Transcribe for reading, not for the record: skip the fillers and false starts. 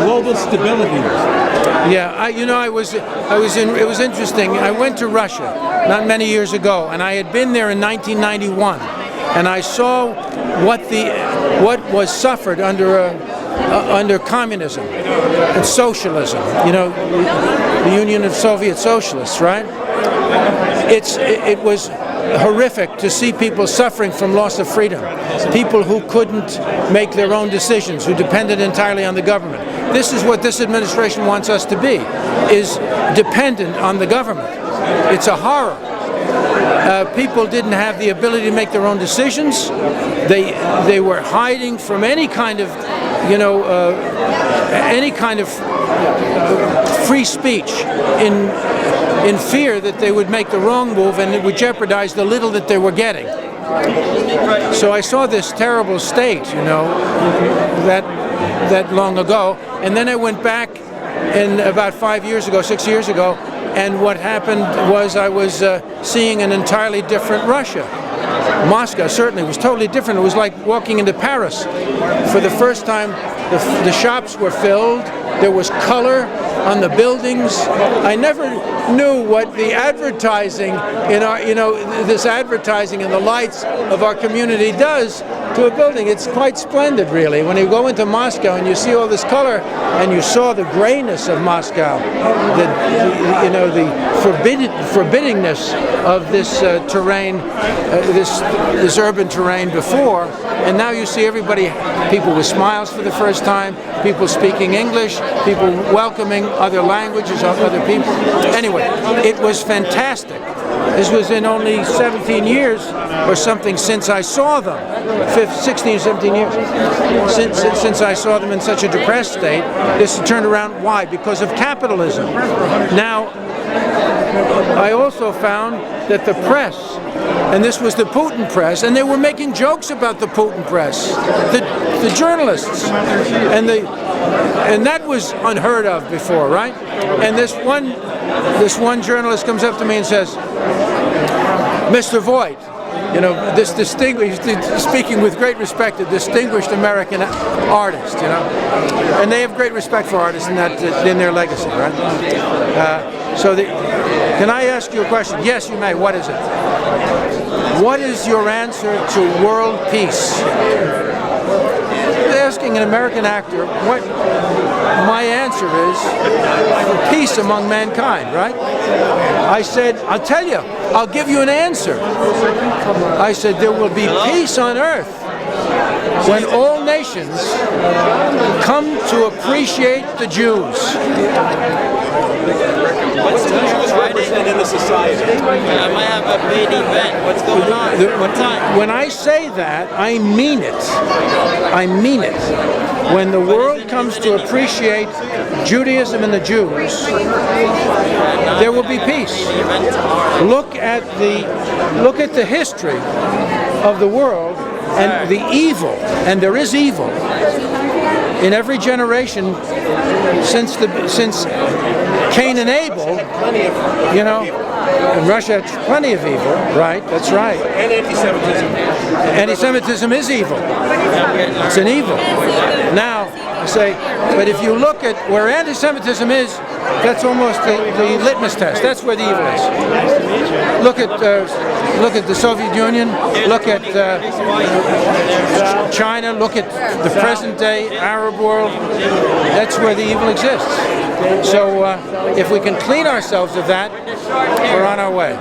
global stability. Yeah, it was interesting. I went to Russia not many years ago, and I had been there in 1991, and I saw what was suffered under communism and socialism. The Union of Soviet Socialists, right? It was horrific to see people suffering from loss of freedom, people who couldn't make their own decisions, who depended entirely on the government. This is what this administration wants us to be, is dependent on the government. It's a horror. People didn't have the ability to make their own decisions. They were hiding from any kind of free speech in fear that they would make the wrong move and it would jeopardize the little that they were getting. So I saw this terrible state, that long ago, and then I went back in about 6 years ago, and what happened was I was seeing an entirely different Russia. Moscow certainly was totally different. It was like walking into Paris. For the first time, the shops were filled. There was color on the buildings. I never knew what the advertising this advertising and the lights of our community does to a building. It's quite splendid, really. When you go into Moscow and you see all this color, and you saw the grayness of Moscow, the forbiddingness of this terrain, this urban terrain before, and now you see people with smiles for the first time, people speaking English, people welcoming other languages, other people. Anyway, it was fantastic. This was in only 17 years or something since I saw them, 16, 17 years, since I saw them in such a depressed state. This turned around. Why? Because of capitalism. Now, I also found that the press, and this was the Putin press, and they were making jokes about the Putin press, the journalists, and that was unheard of before, right? And this one journalist comes up to me and says, "Mr. Voight, this distinguished, speaking with great respect, a distinguished American artist, and they have great respect for artists in their legacy, right? Can I ask you a question? Yes, you may. What is it? What is your answer to world peace?" Asking an American actor what my answer is for peace among mankind, right? I said, "I'll tell you, I'll give you an answer." I said, "There will be peace on earth when all nations come to appreciate the Jews." What's the Jews represent in the society? I might have a big event. What's going on? What time? When I say that, I mean it. I mean it. When the world comes to appreciate Judaism and the Jews, there will be peace. Look at the history of the world and the evil, and there is evil in every generation since Cain and Abel. In Russia, it's plenty of evil, right? That's right. And anti-Semitism. Anti-Semitism is evil. It's an evil. Now, I say, but if you look at where anti-Semitism is, that's almost the litmus test. That's where the evil is. Look at the Soviet Union. Look at China. Look at the present-day Arab world. That's where the evil exists. So if we can clean ourselves of that, we're on our way.